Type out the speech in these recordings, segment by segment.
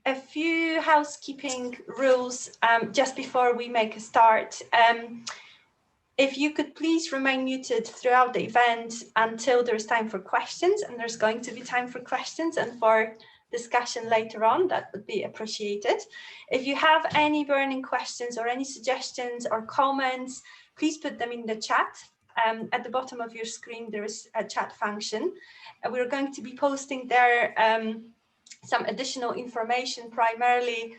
a few housekeeping rules just before we make a start. If you could please remain muted throughout the event until there's time for questions, and there's going to be time for questions and for discussion later on, that would be appreciated. If you have any burning questions or any suggestions or comments, please put them in the chat. At the bottom of your screen, there is a chat function. We're going to be posting there some additional information, primarily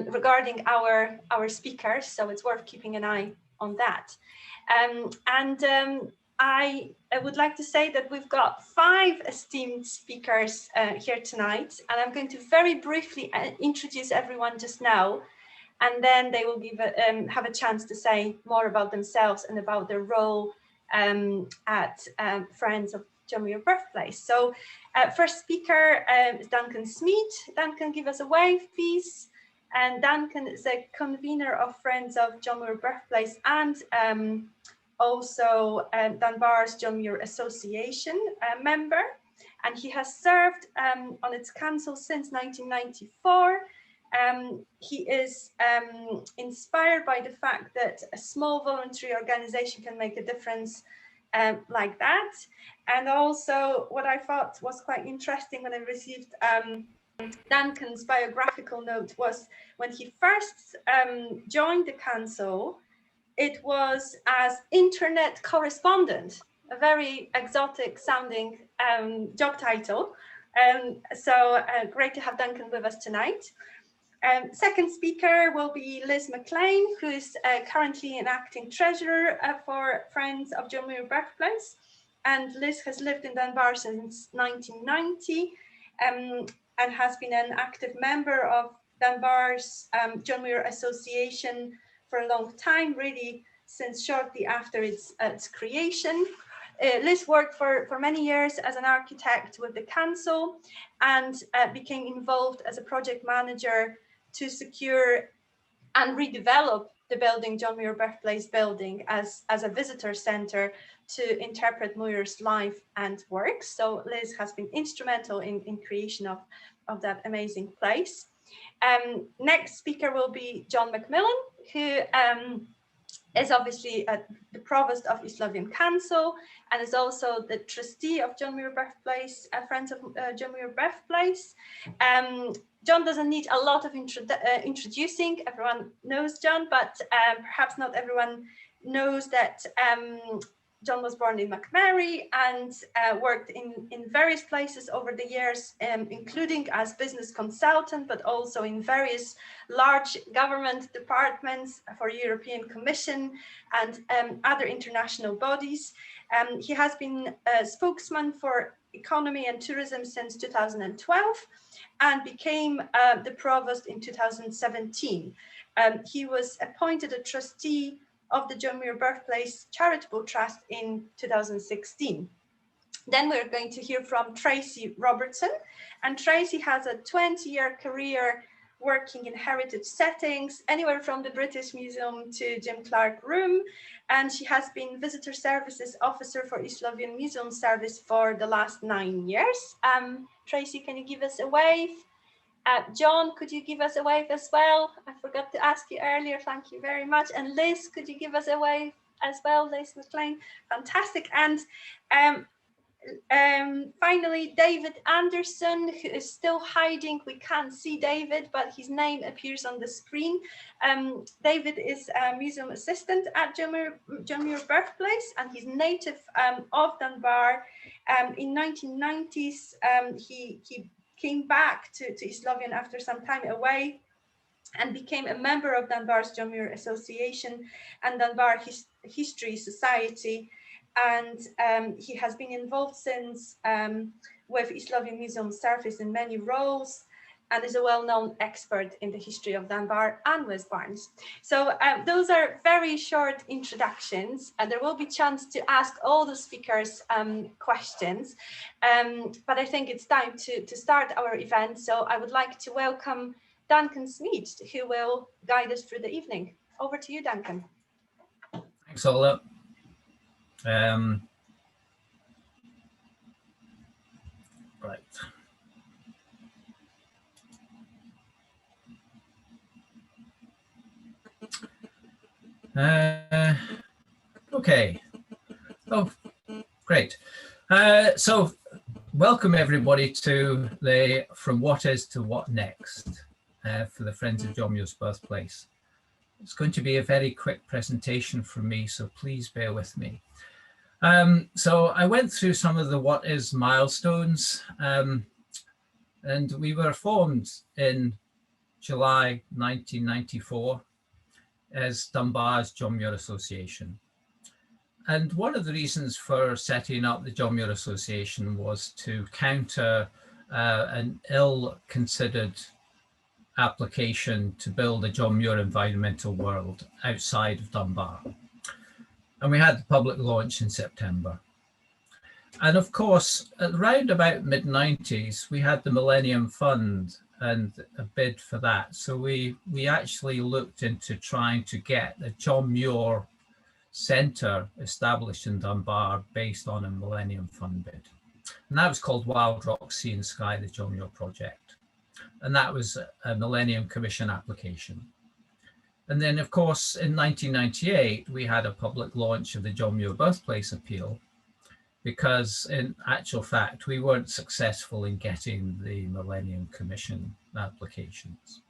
regarding our speakers, so it's worth keeping an eye on that. I would like to say that we've got 5 esteemed speakers here tonight, and I'm going to very briefly introduce everyone just now, and then they will have a chance to say more about themselves and about their role at Friends of John Muir Birthplace. So first speaker is Duncan Smith. Duncan, give us a wave, please. And Duncan is a convener of Friends of John Muir Birthplace and also Dunbar's John Muir Association member. And he has served on its council since 1994. He is inspired by the fact that a small voluntary organization can make a difference like that. And also what I thought was quite interesting when I received Duncan's biographical note was when he first joined the council, it was as internet correspondent, a very exotic sounding job title. So great to have Duncan with us tonight. Second speaker will be Liz Mclean, who is currently an acting treasurer for Friends of John Muir Birthplace. And Liz has lived in Dunbar since 1990 and has been an active member of Dunbar's John Muir Association for a long time, really since shortly after its creation. Liz worked for many years as an architect with the council and became involved as a project manager to secure and redevelop the building, John Muir Birthplace building, as a visitor center to interpret Muir's life and works. So Liz has been instrumental in creation of that amazing place. Next speaker will be John Mclean, who is obviously the provost of East Lothian Council and is also the trustee of John Muir Birthplace, Friends of John Muir Birthplace. John doesn't need a lot of introducing. Everyone knows John, but perhaps not everyone knows that John was born in Macmurray and worked in various places over the years, including as business consultant, but also in various large government departments for European Commission and other international bodies. He has been a spokesman for economy and tourism since 2012 and became the provost in 2017. He was appointed a trustee of the John Muir Birthplace Charitable Trust in 2016. Then we're going to hear from Tracy Robertson, and Tracy has a 20-year career working in heritage settings, anywhere from the British Museum to Jim Clark Room, and she has been Visitor Services Officer for East Lothian Museum Service for the last 9 years. Tracy, can you give us a wave? John, could you give us a wave as well? I forgot to ask you earlier, thank you very much. And Liz, could you give us a wave as well, Liz Mclean? Fantastic. And finally, David Anderson, who is still hiding. We can't see David, but his name appears on the screen. David is a museum assistant at John Muir Birthplace, and he's native of Dunbar. In 1990s, he came back to East Lothian after some time away and became a member of Dunbar's John Muir Association and Dunbar History Society. And he has been involved since with East Lothian Museum Service in many roles and is a well-known expert in the history of Dunbar and West Barnes. So those are very short introductions, and there will be a chance to ask all the speakers questions. But I think it's time to start our event. So I would like to welcome Duncan Smith, who will guide us through the evening. Over to you, Duncan. Thanks, Ola. Right. Okay. Oh, great. So welcome everybody to the From What Is to What Next for the Friends of John Muir's Birthplace. It's going to be a very quick presentation from me, so please bear with me. So I went through some of the what is milestones, and we were formed in July 1994 as Dunbar's John Muir Association. And one of the reasons for setting up the John Muir Association was to counter an ill-considered application to build a John Muir environmental world outside of Dunbar. And we had the public launch in September. And of course, around about mid-90s, we had the Millennium Fund and a bid for that. So we actually looked into trying to get a John Muir Centre established in Dunbar based on a Millennium Fund bid. And that was called Wild Rock, Sea and Sky, the John Muir Project. And that was a Millennium Commission application. And then, of course, in 1998, we had a public launch of the John Muir Birthplace appeal, because in actual fact, we weren't successful in getting the Millennium Commission applications.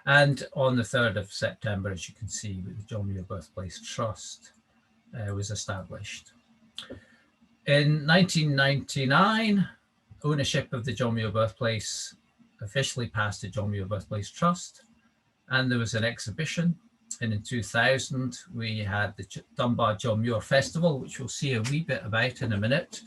And on the 3rd of September, as you can see, the John Muir Birthplace Trust was established. In 1999, ownership of the John Muir Birthplace officially passed to John Muir Birthplace Trust, and there was an exhibition. And in 2000, we had the Dunbar John Muir Festival, which we'll see a wee bit about in a minute.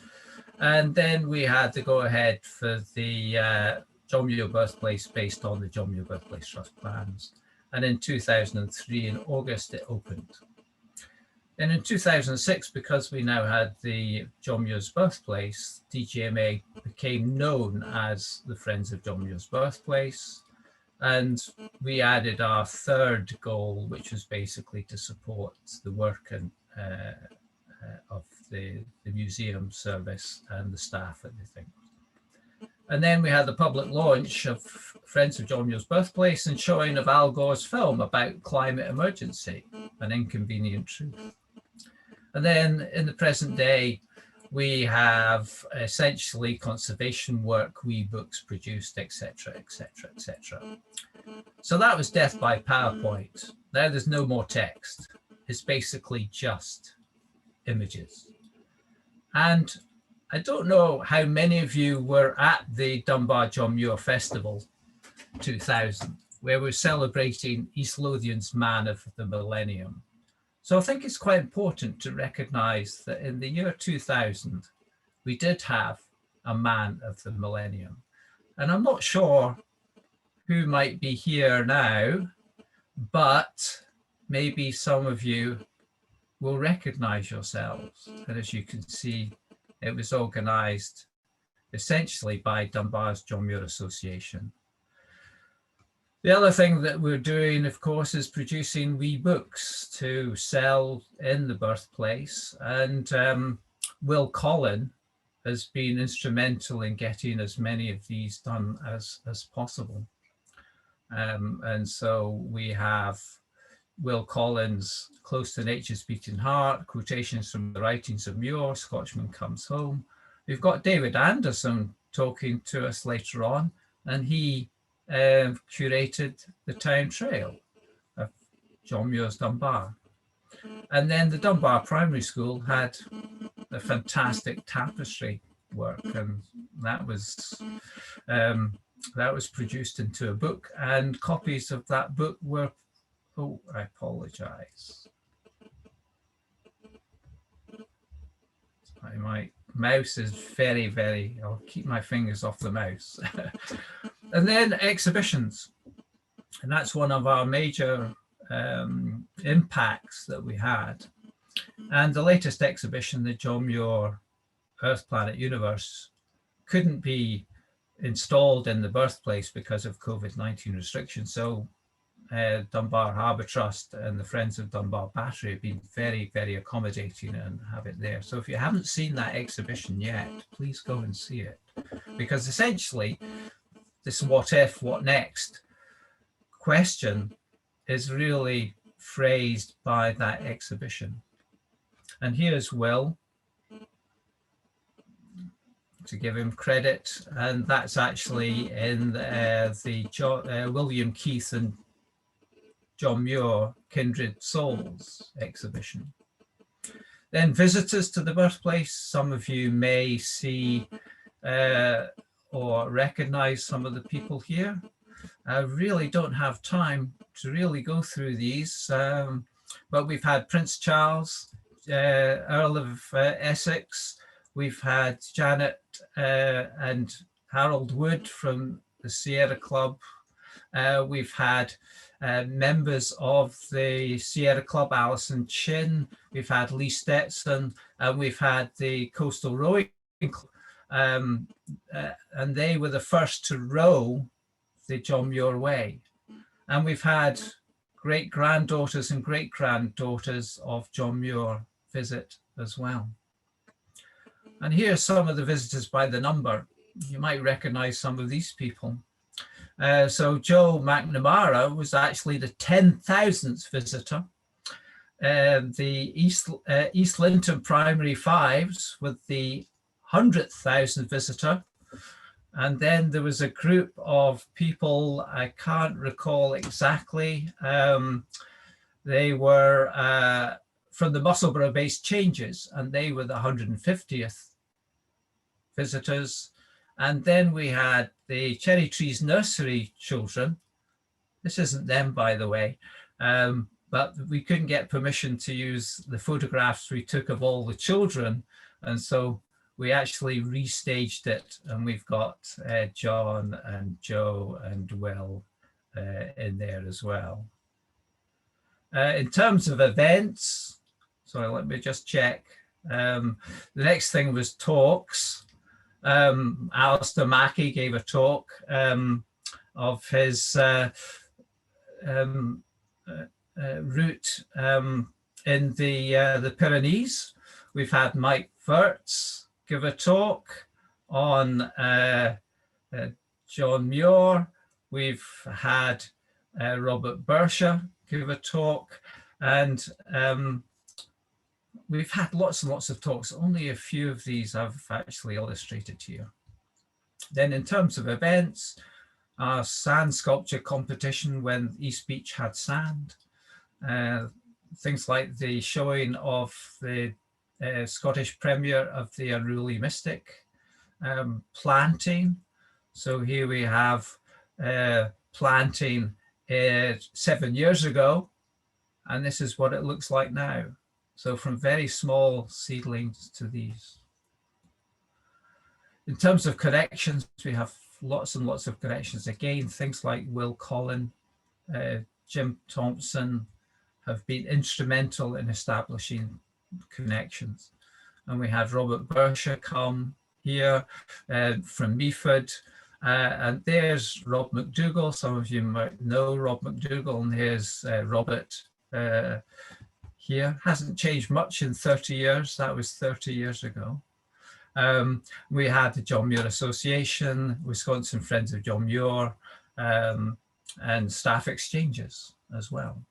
And then we had the go-ahead for the John Muir Birthplace based on the John Muir Birthplace Trust plans. And in 2003, in August, it opened. And in 2006, because we now had the John Muir's Birthplace, DGMA became known as the Friends of John Muir's Birthplace. And we added our third goal, which was basically to support the work of the museum service and the staff at the thing. And then we had the public launch of Friends of John Muir's Birthplace and showing of Al Gore's film about climate emergency, An Inconvenient Truth. And then in the present day, we have essentially conservation work, wee books produced, etc., etc., etc. So that was death by PowerPoint. Now there's no more text. It's basically just images. And I don't know how many of you were at the Dunbar John Muir Festival 2000, where we're celebrating East Lothian's Man of the Millennium. So I think it's quite important to recognize that in the year 2000, we did have a man of the millennium. And I'm not sure who might be here now, but maybe some of you will recognize yourselves. And as you can see, it was organized essentially by Dunbar's John Muir Association. The other thing that we're doing, of course, is producing wee books to sell in the birthplace. And Will Collin has been instrumental in getting as many of these done as possible. And so we have Will Collins' Close to Nature's Beating Heart, quotations from the writings of Muir, Scotchman Comes Home. We've got David Anderson talking to us later on, and he curated the town trail of John Muir's Dunbar. And then the Dunbar Primary School had a fantastic tapestry work, and that was produced into a book, and copies of that book were, oh, I apologize. My mouse is very, I'll keep my fingers off the mouse. And then exhibitions. And that's one of our major impacts that we had. And the latest exhibition, the John Muir Earth, Planet, Universe, couldn't be installed in the birthplace because of COVID-19 restrictions. So Dunbar Harbour Trust and the Friends of Dunbar Battery have been very accommodating and have it there. So if you haven't seen that exhibition yet, please go and see it. Because essentially, this what if, what next question is really phrased by that exhibition. And here's Will, to give him credit, and that's actually in the William Keith and John Muir Kindred Souls exhibition. Then visitors to the birthplace, some of you may see or recognize some of the people here. I really don't have time to really go through these, but we've had Prince Charles, Earl of Essex. We've had Janet and Harold Wood from the Sierra Club. We've had members of the Sierra Club, Alison Chin. We've had Lee Stetson, and we've had the Coastal Rowing Club. And they were the first to row the John Muir Way. And we've had great-granddaughters and great-granddaughters of John Muir visit as well. And here are some of the visitors by the number. You might recognize some of these people. So Joe McNamara was actually the 10,000th visitor. The East Linton Primary Fives with the 100,000th visitor. And then there was a group of people, I can't recall exactly. They were from the Musselburgh-based Changes, and they were the 150th visitors. And then we had the Cherry Trees Nursery children. This isn't them, by the way, but we couldn't get permission to use the photographs we took of all the children. And so we actually restaged it, and we've got John and Joe and Will in there as well. In terms of events, sorry, let me just check. The next thing was talks. Alistair Mackey gave a talk of his route in the Pyrenees. We've had Mike Wirtz give a talk on John Muir. We've had Robert Bersha give a talk, and we've had lots and lots of talks. Only a few of these I've actually illustrated here. Then in terms of events, our sand sculpture competition when East Beach had sand, things like the showing of the Scottish premiere of the Unruly Mystic, planting. So here we have planting 7 years ago, and this is what it looks like now. So from very small seedlings to these. In terms of connections, we have lots and lots of connections. Again, things like Will Collin, Jim Thompson have been instrumental in establishing connections. And we had Robert Bersha come here from Meaford. And there's Rob McDougall. Some of you might know Rob McDougall, and here's Robert here. Hasn't changed much in 30 years. That was 30 years ago. We had the John Muir Association, Wisconsin Friends of John Muir, and staff exchanges as well.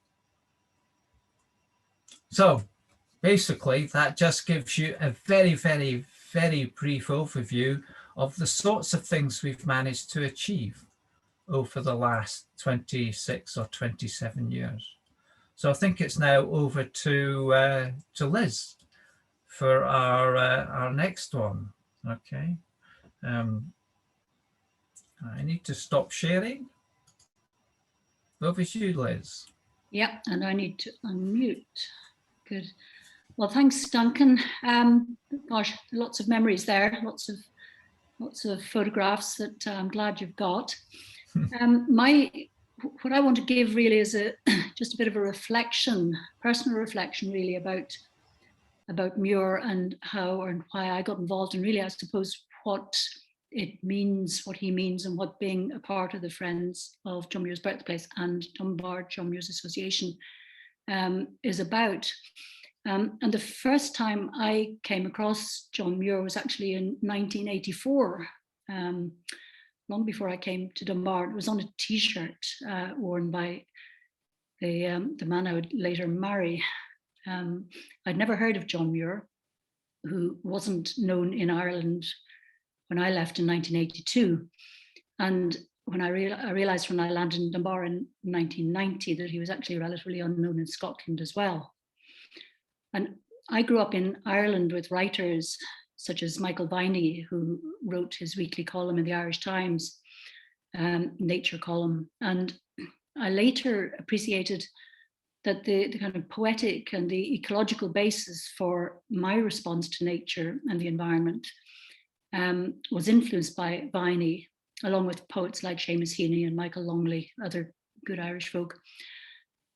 So basically, that just gives you a very, very, very brief overview of the sorts of things we've managed to achieve over the last 26 or 27 years. So I think it's now over to Liz for our next one. Okay. I need to stop sharing. Over to you, Liz. Yeah, and I need to unmute. Good. Well, thanks, Duncan. Gosh, lots of memories there. Lots of photographs that I'm glad you've got. What I want to give really is just a bit of a reflection, personal reflection, really about Muir and how and why I got involved, and really, I suppose, what it means, what he means, and what being a part of the Friends of John Muir's Birthplace and Dunbar John Muir's Association is about. And the first time I came across John Muir was actually in 1984, long before I came to Dunbar. It was on a T-shirt worn by the man I would later marry. I'd never heard of John Muir, who wasn't known in Ireland when I left in 1982. And when I realized when I landed in Dunbar in 1990 that he was actually relatively unknown in Scotland as well. And I grew up in Ireland with writers such as Michael Viney, who wrote his weekly column in the Irish Times, Nature column. And I later appreciated that the kind of poetic and the ecological basis for my response to nature and the environment was influenced by Viney, along with poets like Seamus Heaney and Michael Longley, other good Irish folk,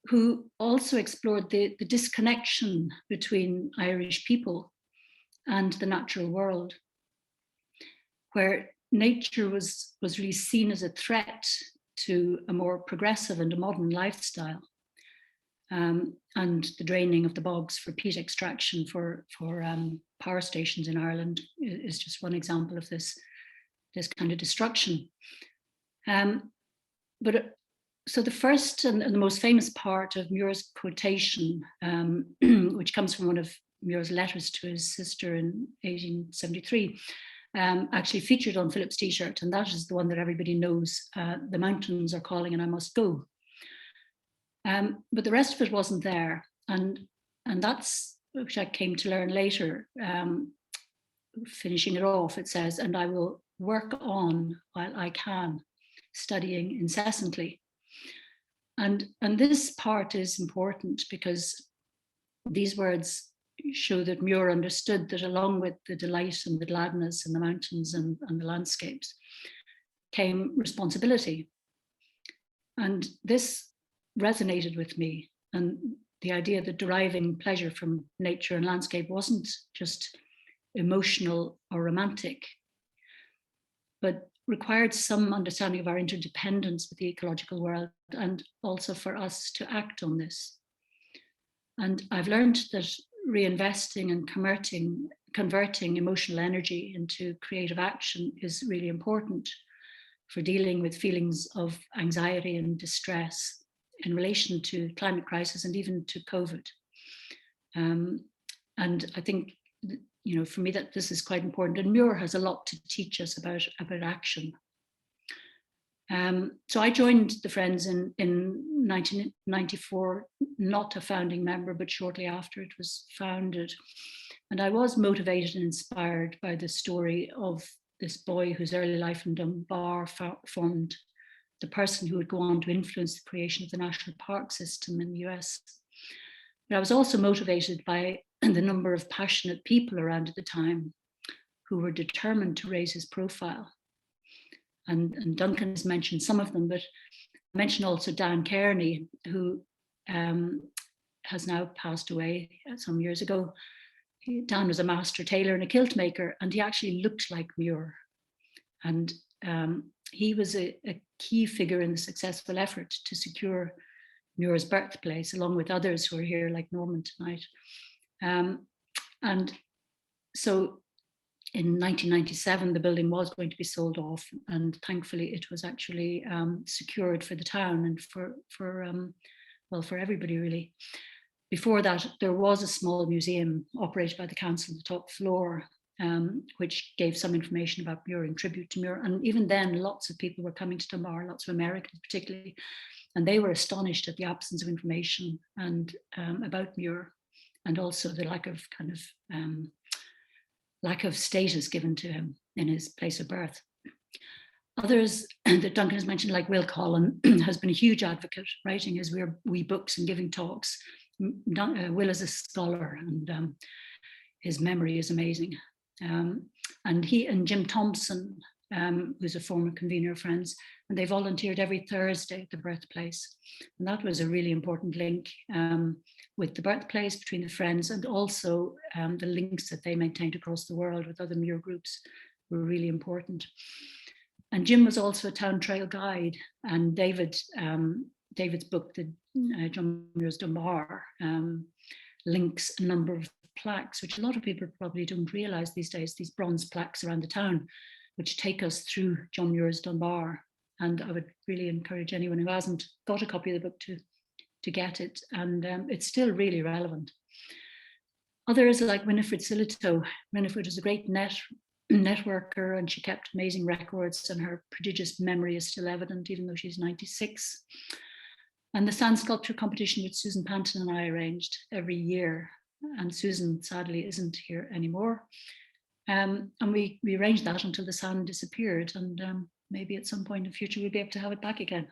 who also explored the disconnection between Irish people and the natural world, where nature was really seen as a threat to a more progressive and a modern lifestyle. And the draining of the bogs for peat extraction for power stations in Ireland is just one example of this kind of destruction. So the first and the most famous part of Muir's quotation, which comes from one of Muir's letters to his sister in 1873, actually featured on Philip's t-shirt, and that is the one that everybody knows, "The mountains are calling and I must go." But the rest of it wasn't there, and that's, which I came to learn later, finishing it off, it says, "And I will work on while I can, studying incessantly." And this part is important because these words show that Muir understood that along with the delight and the gladness in the mountains and the landscapes came responsibility. And this resonated with me, and the idea that deriving pleasure from nature and landscape wasn't just emotional or romantic, but required some understanding of our interdependence with the ecological world, and also for us to act on this. And I've learned that reinvesting and converting emotional energy into creative action is really important for dealing with feelings of anxiety and distress in relation to climate crisis and even to COVID. And I think, you know, for me, that this is quite important. And Muir has a lot to teach us about action. So I joined the Friends in 1994, not a founding member, but shortly after it was founded. And I was motivated and inspired by the story of this boy whose early life in Dunbar formed the person who would go on to influence the creation of the national park system in the US. But I was also motivated by the number of passionate people around at the time who were determined to raise his profile. And Duncan has mentioned some of them, but I mentioned also Dan Kearney, who has now passed away some years ago. Dan was a master tailor and a kilt maker, and he actually looked like Muir. And he was a key figure in the successful effort to secure Muir's birthplace, along with others who are here, like Norman tonight. And so in 1997, the building was going to be sold off, and thankfully it was actually secured for the town and for everybody really. Before that, there was a small museum operated by the council on the top floor, which gave some information about Muir and tribute to Muir. And even then, lots of people were coming to Dunbar, lots of Americans particularly, and they were astonished at the absence of information and about Muir, and also the lack of status given to him in his place of birth. Others that Duncan has mentioned, like Will Collin, has been a huge advocate, writing his wee books and giving talks. Will is a scholar, and his memory is amazing. And he and Jim Thompson, who's a former convener of Friends, and they volunteered every Thursday at the birthplace. And that was a really important link with the birthplace between the Friends, and also the links that they maintained across the world with other Muir groups were really important. And Jim was also a town trail guide, and David's book, John Muir's Dunbar, links a number of plaques, which a lot of people probably don't realize these days, these bronze plaques around the town, which take us through John Muir's Dunbar. And I would really encourage anyone who hasn't got a copy of the book to get it, and it's still really relevant. Others like Winifred Silito. Winifred was a great networker, and she kept amazing records, and her prodigious memory is still evident even though she's 96. And the sand sculpture competition which Susan Panton and I arranged every year, and Susan sadly isn't here anymore. And we arranged that until the sand disappeared, and maybe at some point in the future we'll be able to have it back again.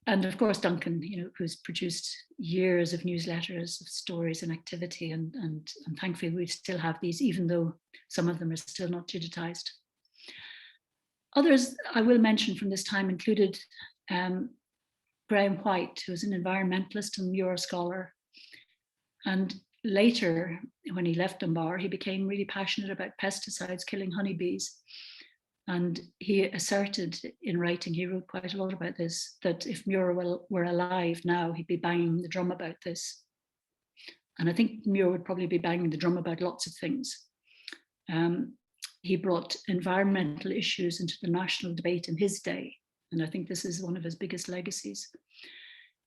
And of course, Duncan, who's produced years of newsletters, of stories and activity, and thankfully we still have these, even though some of them are still not digitized. Others I will mention from this time included Graham White, who was an environmentalist and Muir scholar. And later, when he left Dunbar, he became really passionate about pesticides killing honeybees. And he asserted in writing, he wrote quite a lot about this, that if Muir were alive now, he'd be banging the drum about this. And I think Muir would probably be banging the drum about lots of things. He brought environmental issues into the national debate in his day. And I think this is one of his biggest legacies.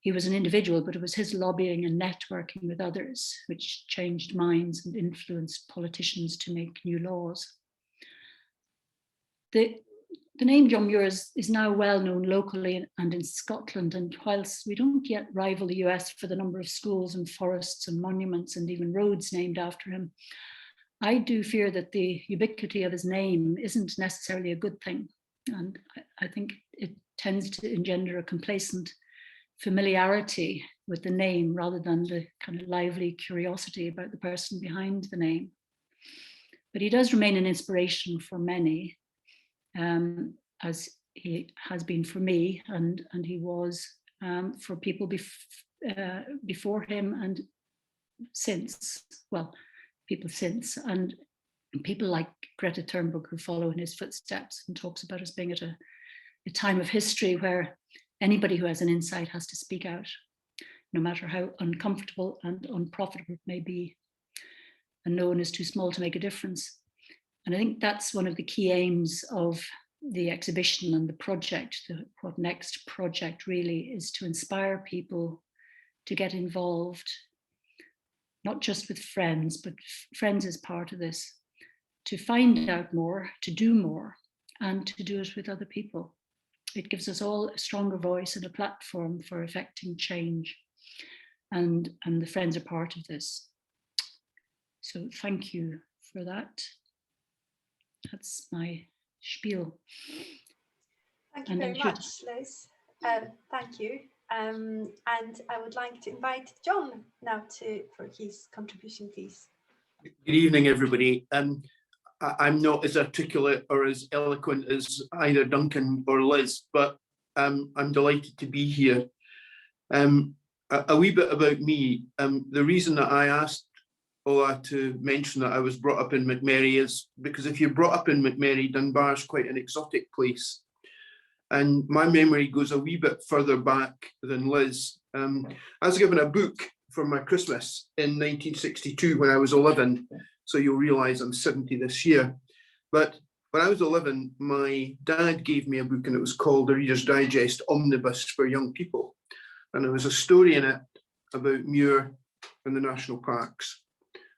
He was an individual, but it was his lobbying and networking with others which changed minds and influenced politicians to make new laws. The name John Muir is now well known locally and in Scotland, and whilst we don't yet rival the US for the number of schools and forests and monuments and even roads named after him, I do fear that the ubiquity of his name isn't necessarily a good thing. And I think it tends to engender a complacent familiarity with the name rather than the kind of lively curiosity about the person behind the name. But he does remain an inspiration for many, as he has been for me, and he was for people before him and since, well, people since, and people like Greta Thunberg who follow in his footsteps, and talks about us being at a time of history where anybody who has an insight has to speak out, no matter how uncomfortable and unprofitable it may be, and no one is too small to make a difference. And I think that's one of the key aims of the exhibition and the project. The What Next project really is to inspire people to get involved, not just with friends, but friends is part of this, to find out more, to do more, and to do it with other people. It gives us all a stronger voice and a platform for effecting change. And the friends are part of this. So thank you for that. That's my spiel. Thank you very much, Liz. Thank you. And I would like to invite John now for his contribution, please. Good evening, everybody. I'm not as articulate or as eloquent as either Duncan or Liz, but I'm delighted to be here. A wee bit about me. The reason that I asked Ola to mention that I was brought up in McMurray is because if you're brought up in McMurray, Dunbar is quite an exotic place. And my memory goes a wee bit further back than Liz. I was given a book for my Christmas in 1962 when I was 11. So you'll realise I'm 70 this year. But when I was 11, my dad gave me a book and it was called The Reader's Digest Omnibus for Young People. And there was a story in it about Muir and the national parks.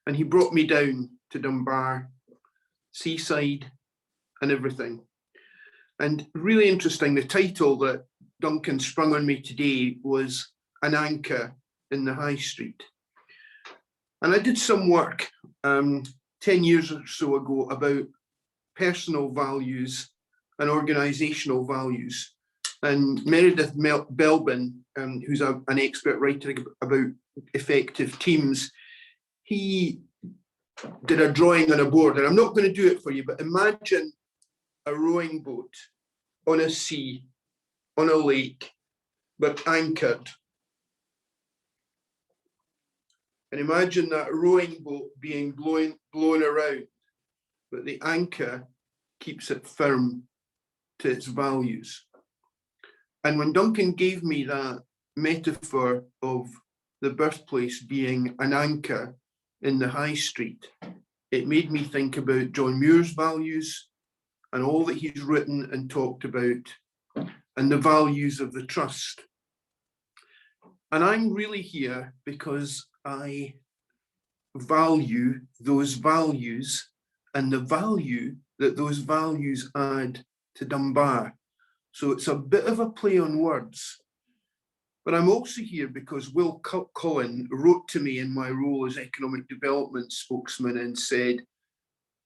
And he brought me down to Dunbar, seaside and everything. And really interesting, the title that Duncan sprung on me today was An Anchor in the High Street. And I did some work 10 years or so ago about personal values and organisational values. And Meredith Belbin, who's an expert writer about effective teams, he did a drawing on a board, and I'm not going to do it for you, but imagine a rowing boat on a sea, on a lake, but anchored. And imagine that rowing boat being blown around, but the anchor keeps it firm to its values. And when Duncan gave me that metaphor of the birthplace being an anchor in the high street, it made me think about John Muir's values and all that he's written and talked about, and the values of the trust. And I'm really here because I value those values and the value that those values add to Dunbar. So it's a bit of a play on words. But I'm also here because Will Cullen wrote to me in my role as economic development spokesman and said,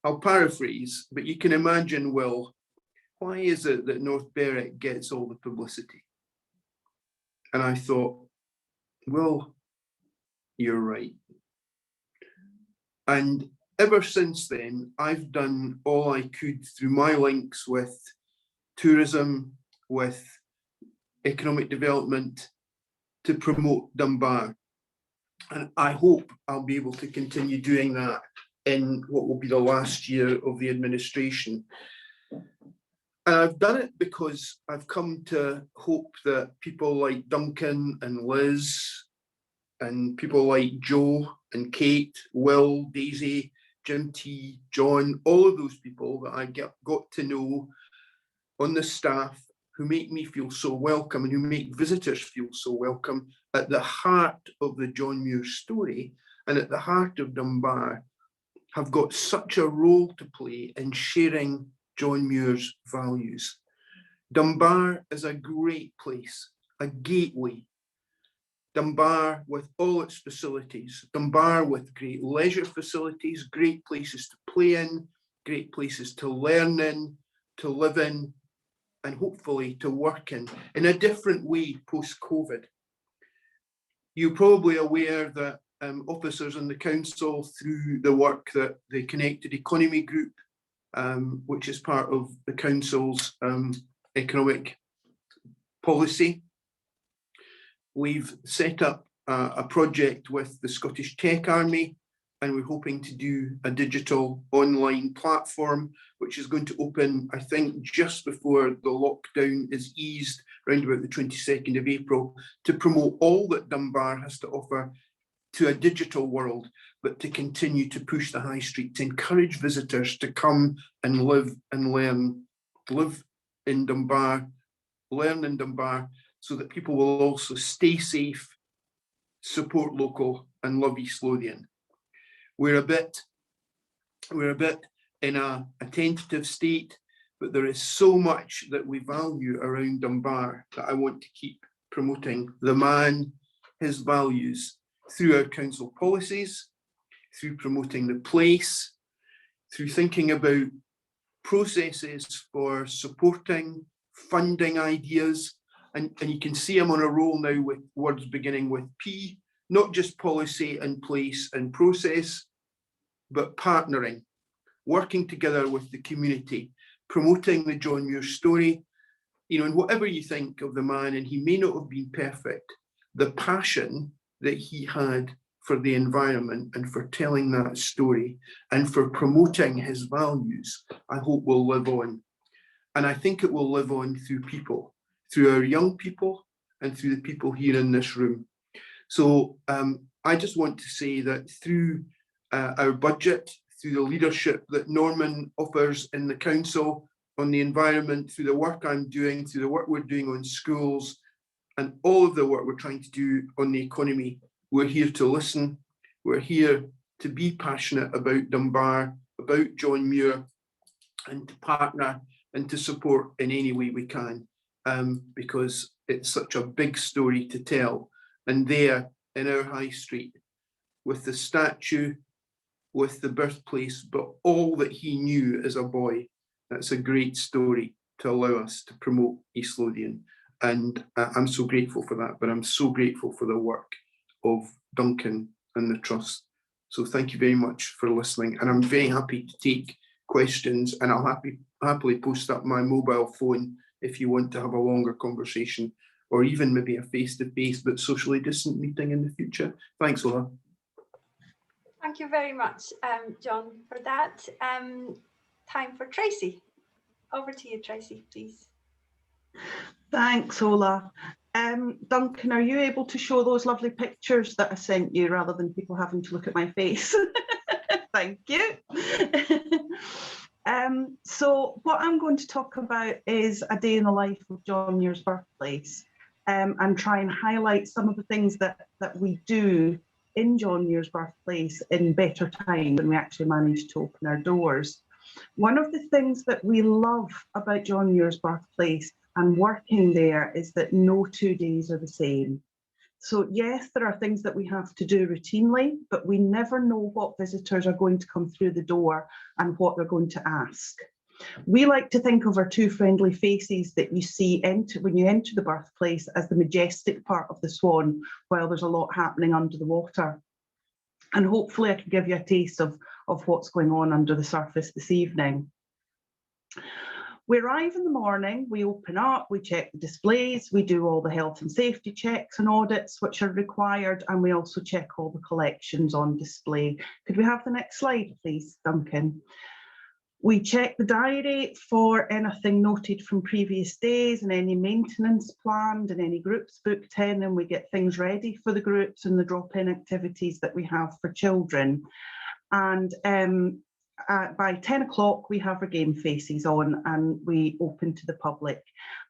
I'll paraphrase, but you can imagine, Will, why is it that North Berwick gets all the publicity? And I thought, well, you're right. And ever since then, I've done all I could through my links with tourism, with economic development, to promote Dunbar. And I hope I'll be able to continue doing that in what will be the last year of the administration. And I've done it because I've come to hope that people like Duncan and Liz and people like Joe and Kate, Will, Daisy, Jim T, John, all of those people that I got to know on the staff who make me feel so welcome and who make visitors feel so welcome at the heart of the John Muir story and at the heart of Dunbar have got such a role to play in sharing John Muir's values. Dunbar is a great place, a gateway. Dunbar with all its facilities, Dunbar with great leisure facilities, great places to play in, great places to learn in, to live in, and hopefully to work in a different way post-COVID. You're probably aware that officers in the council, through the work that the Connected Economy Group, which is part of the council's economic policy, we've set up a project with the Scottish Tech Army, and we're hoping to do a digital online platform, which is going to open, I think, just before the lockdown is eased, around about the 22nd of April, to promote all that Dunbar has to offer to a digital world, but to continue to push the high street, to encourage visitors to come and live and learn, live in Dunbar, learn in Dunbar, so that people will also stay safe, support local, and love East Lothian. We're a bit in a tentative state, but there is so much that we value around Dunbar that I want to keep promoting the man, his values, through our council policies, through promoting the place, through thinking about processes for supporting, funding ideas. And you can see I'm on a roll now with words beginning with P, not just policy and place and process, but partnering, working together with the community, promoting the John Muir story. You know, and whatever you think of the man, and he may not have been perfect, the passion that he had for the environment and for telling that story and for promoting his values, I hope will live on. And I think it will live on through people, through our young people and through the people here in this room. So I just want to say that through our budget, through the leadership that Norman offers in the council on the environment, through the work I'm doing, through the work we're doing on schools, and all of the work we're trying to do on the economy, we're here to listen. We're here to be passionate about Dunbar, about John Muir, and to partner and to support in any way we can, because it's such a big story to tell. And there in our high street, with the statue, with the birthplace, but all that he knew as a boy, that's a great story to allow us to promote East Lothian. And I'm so grateful for that, but I'm so grateful for the work of Duncan and the Trust. So thank you very much for listening. And I'm very happy to take questions, and I'll happily post up my mobile phone if you want to have a longer conversation, or even maybe a face-to-face but socially distant meeting in the future. Thanks, Ola. Thank you very much, John, for that. Time for Tracy. Over to you, Tracy, please. Thanks, Ola. Duncan, are you able to show those lovely pictures that I sent you rather than people having to look at my face? Thank you. So what I'm going to talk about is a day in the life of John Muir's birthplace. and try and highlight some of the things that we do in John Muir's Birthplace in better time when we actually manage to open our doors. One of the things that we love about John Muir's Birthplace and working there is that no 2 days are the same. So yes, there are things that we have to do routinely, but we never know what visitors are going to come through the door and what they're going to ask. We like to think of our 2 friendly faces that you see when you enter the birthplace as the majestic part of the swan, while there's a lot happening under the water. And hopefully I can give you a taste of what's going on under the surface this evening. We arrive in the morning, we open up, we check the displays, we do all the health and safety checks and audits which are required, and we also check all the collections on display. Could we have the next slide, please, Duncan? We check the diary for anything noted from previous days and any maintenance planned and any groups booked in, and we get things ready for the groups and the drop-in activities that we have for children. And by 10 o'clock, we have our game faces on and we open to the public.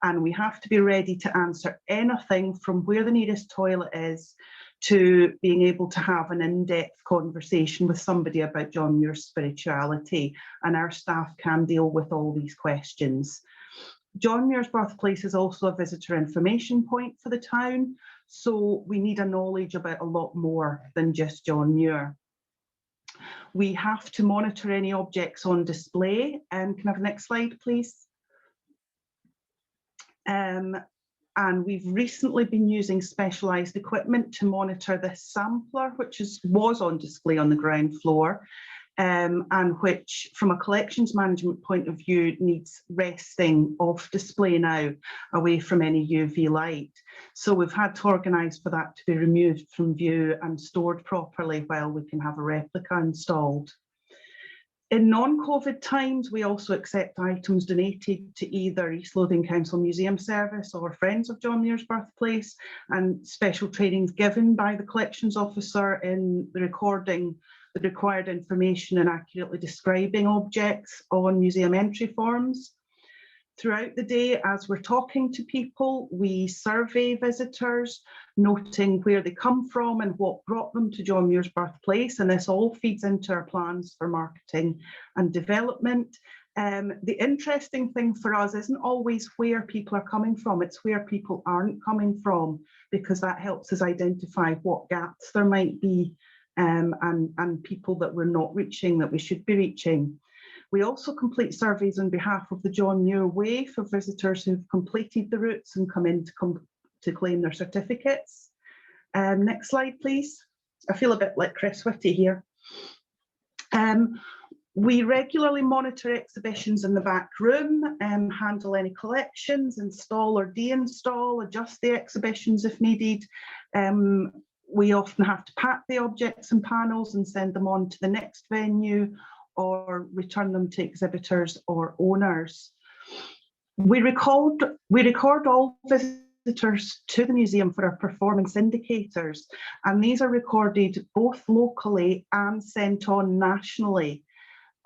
And we have to be ready to answer anything from where the nearest toilet is to being able to have an in-depth conversation with somebody about John Muir's spirituality. And our staff can deal with all these questions. John Muir's Birthplace is also a visitor information point for the town. So we need a knowledge about a lot more than just John Muir. We have to monitor any objects on display. Can I have the next slide, please? And we've recently been using specialised equipment to monitor this sampler, which was on display on the ground floor, and which, from a collections management point of view, needs resting off display now, away from any UV light. So we've had to organise for that to be removed from view and stored properly while we can have a replica installed. In non-COVID times, we also accept items donated to either East Lothian Council Museum Service or Friends of John Muir's Birthplace, and special trainings given by the collections officer in the recording the required information and accurately describing objects on museum entry forms. Throughout the day, as we're talking to people, we survey visitors, noting where they come from and what brought them to John Muir's Birthplace, and this all feeds into our plans for marketing and development. The interesting thing for us isn't always where people are coming from, it's where people aren't coming from, because that helps us identify what gaps there might be and people that we're not reaching that we should be reaching. We also complete surveys on behalf of the John Muir Way for visitors who've completed the routes and come in to claim their certificates. Next slide, please. I feel a bit like Chris Whitty here. We regularly monitor exhibitions in the back room, handle any collections, install or deinstall, adjust the exhibitions if needed. We often have to pack the objects and panels and send them on to the next venue, or return them to exhibitors or owners. We record all visitors to the museum for our performance indicators, and these are recorded both locally and sent on nationally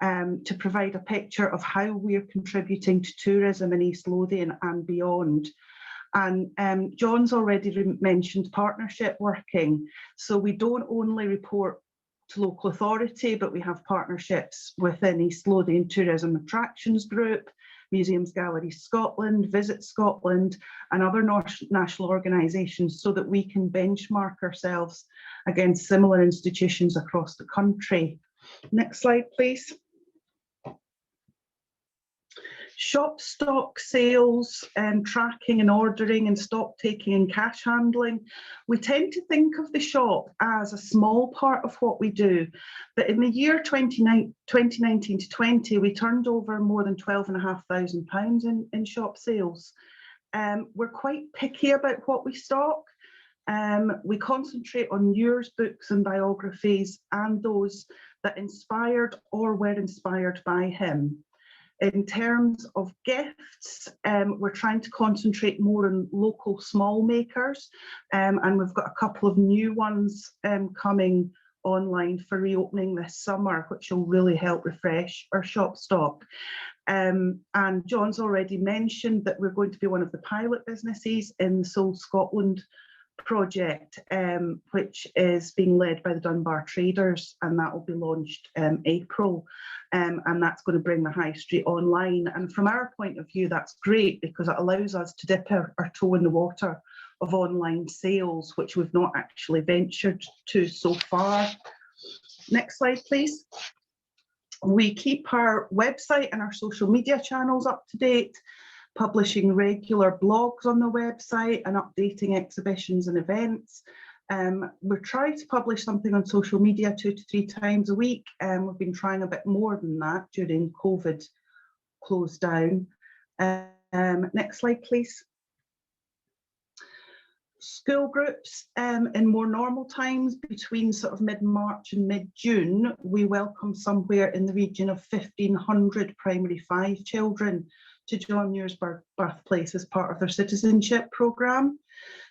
to provide a picture of how we're contributing to tourism in East Lothian and beyond. And John's already mentioned partnership working, so we don't only report to local authority, but we have partnerships within East Lothian Tourism Attractions Group, Museums Galleries Scotland, Visit Scotland, and other national organisations, so that we can benchmark ourselves against similar institutions across the country. Next slide, please. Shop stock sales and tracking and ordering and stock taking and cash handling. We tend to think of the shop as a small part of what we do, but in the year 2019 to 20, we turned over more than £12,500 in shop sales. We're quite picky about what we stock. We concentrate on Muir's books and biographies and those that inspired or were inspired by him. In terms of gifts, we're trying to concentrate more on local small makers, and we've got a couple of new ones coming online for reopening this summer, which will really help refresh our shop stock. And John's already mentioned that we're going to be one of the pilot businesses in the Sold Scotland project, which is being led by the Dunbar Traders, and that will be launched April, and that's going to bring the high street online. And from our point of view, that's great because it allows us to dip our toe in the water of online sales, which we've not actually ventured to so far. Next slide, please. We keep our website and our social media channels up to date, publishing regular blogs on the website and updating exhibitions and events. We're trying to publish something on social media 2 to 3 times a week, and we've been trying a bit more than that during COVID closed down. Next slide, please. School groups in more normal times, between sort of mid-March and mid-June, we welcome somewhere in the region of 1,500 primary 5 children to John Muir's Birthplace as part of their citizenship programme.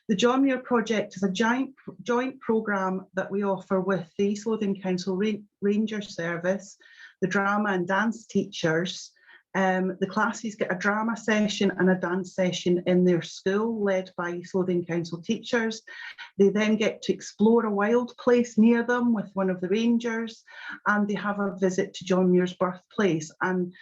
The John Muir project is a joint programme that we offer with the East Lothian Council Ranger Service, the drama and dance teachers. The classes get a drama session and a dance session in their school led by East Lothian Council teachers. They then get to explore a wild place near them with one of the rangers, and they have a visit to John Muir's Birthplace. And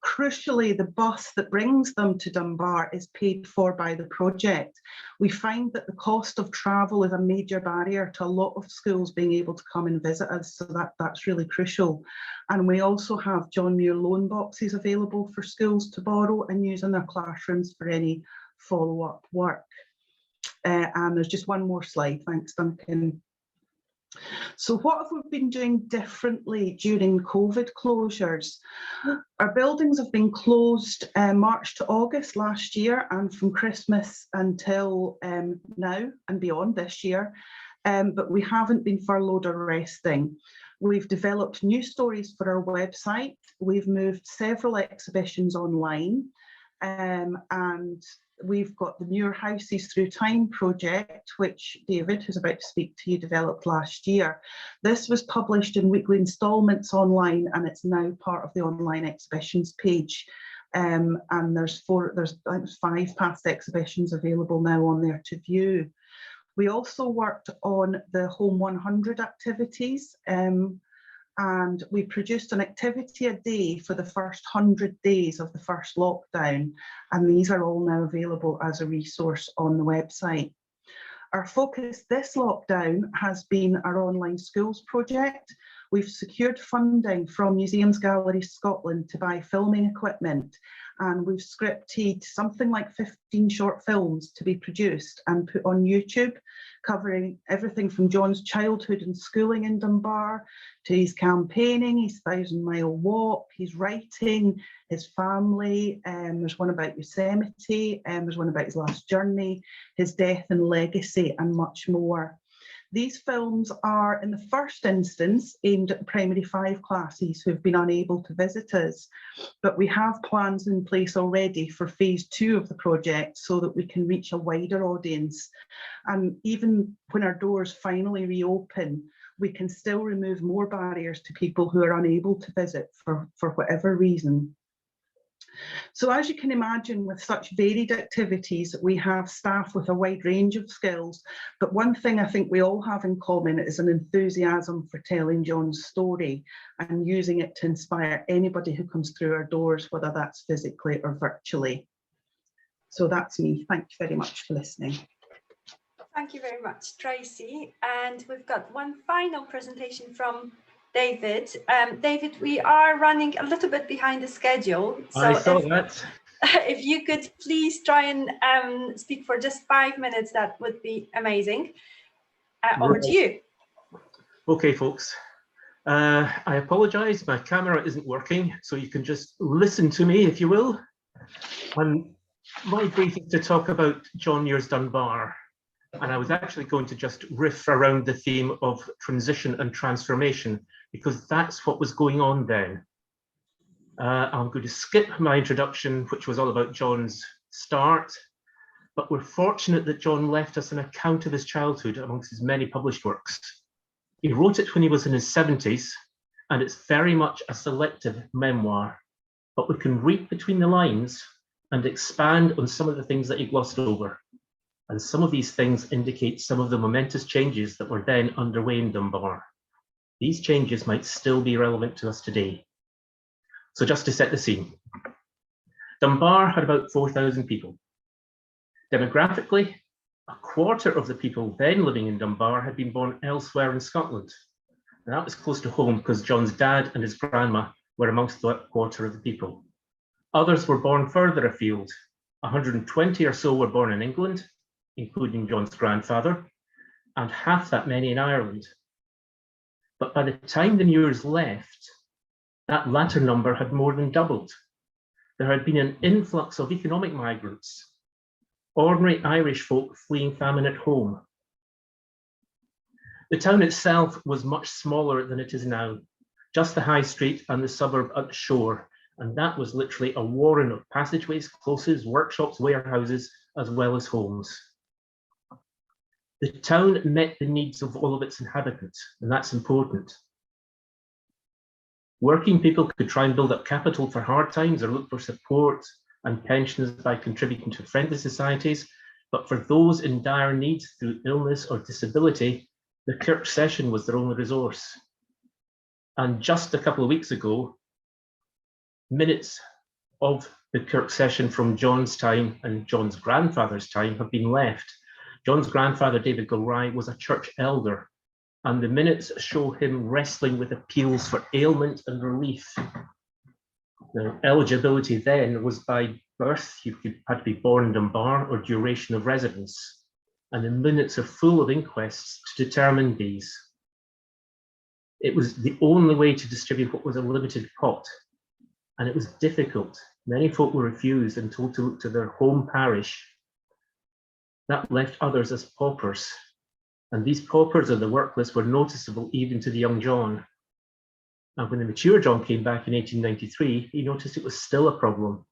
crucially, the bus that brings them to Dunbar is paid for by the project. We find that the cost of travel is a major barrier to a lot of schools being able to come and visit us, so that's really crucial. And we also have John Muir loan boxes available for schools to borrow and use in their classrooms for any follow-up work. And there's just one more slide, thanks Duncan. So what have we been doing differently during COVID closures? Our buildings have been closed March to August last year, and from Christmas until now and beyond this year, but we haven't been furloughed or resting. We've developed new stories for our website. We've moved several exhibitions online, and we've got the Muir Houses Through Time project, which David, who's about to speak to you, developed last year. This was published in weekly instalments online, and it's now part of the online exhibitions page. And there's 5 past exhibitions available now on there to view. We also worked on the Home 100 activities, and we produced an activity a day for the first 100 days of the first lockdown, and these are all now available as a resource on the website. Our focus this lockdown has been our online schools project. We've secured funding from Museums Galleries Scotland to buy filming equipment, and we've scripted something like 15 short films to be produced and put on YouTube, covering everything from John's childhood and schooling in Dunbar to his campaigning, his 1,000-mile walk, his writing, his family. There's one about Yosemite, there's one about his last journey, his death and legacy, and much more. These films are, in the first instance, aimed at the primary 5 classes who have been unable to visit us, but we have plans in place already for phase 2 of the project so that we can reach a wider audience. And even when our doors finally reopen, we can still remove more barriers to people who are unable to visit for whatever reason. So as you can imagine, with such varied activities, we have staff with a wide range of skills, but one thing I think we all have in common is an enthusiasm for telling John's story and using it to inspire anybody who comes through our doors, whether that's physically or virtually. So that's me. Thank you very much for listening. Thank you very much, Tracy. And we've got one final presentation from David. David, we are running a little bit behind the schedule. So I saw that. If you could please try and speak for just 5 minutes, that would be amazing. Over to you. Okay, folks. I apologize, my camera isn't working, so you can just listen to me, if you will. My brief is to talk about John Muir's Dunbar. And I was actually going to just riff around the theme of transition and transformation, because that's what was going on then. I'm going to skip my introduction, which was all about John's start, but we're fortunate that John left us an account of his childhood amongst his many published works. He wrote it when he was in his 70s, and it's very much a selective memoir. but we can read between the lines and expand on some of the things that he glossed over. And some of these things indicate some of the momentous changes that were then underway in Dunbar. These changes might still be relevant to us today. So just to set the scene, Dunbar had about 4,000 people. Demographically, a quarter of the people then living in Dunbar had been born elsewhere in Scotland. And that was close to home because John's dad and his grandma were amongst that quarter of the people. Others were born further afield. 120 or so were born in England, including John's grandfather, and half that many in Ireland. But by the time the Muirs left, that latter number had more than doubled. There had been an influx of economic migrants, ordinary Irish folk fleeing famine at home. The town itself was much smaller than it is now, just the high street and the suburb at the shore, and that was literally a warren of passageways, closes, workshops, warehouses, as well as homes. The town met the needs of all of its inhabitants, and that's important. Working people could try and build up capital for hard times or look for support and pensions by contributing to friendly societies, but for those in dire need through illness or disability, the Kirk session was their only resource. And just a couple of weeks ago, minutes of the Kirk session from John's time and John's grandfather's time have been left. John's grandfather, David Gilroy, was a church elder, and the minutes show him wrestling with appeals for ailment and relief. Now, eligibility then was by birth. You had to be born in Dunbar or duration of residence. And the minutes are full of inquests to determine these. It was the only way to distribute what was a limited pot. And it was difficult. Many folk were refused and told to look to their home parish. That left others as paupers. And these paupers and the workless were noticeable even to the young John. And when the mature John came back in 1893, he noticed it was still a problem.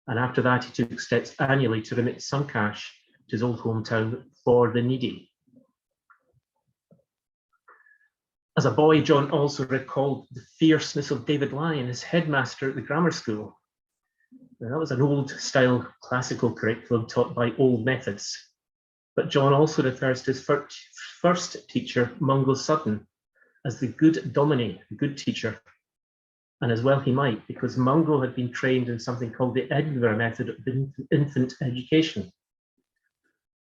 And after that, he took steps annually to remit some cash to his old hometown for the needy. As a boy, John also recalled the fierceness of David Lyon, his headmaster at the grammar school. Now, that was an old style classical curriculum taught by old methods. But John also refers to his first teacher, Mungo Sutton, as the good dominie, the good teacher. And as well he might, because Mungo had been trained in something called the Edinburgh method of infant education.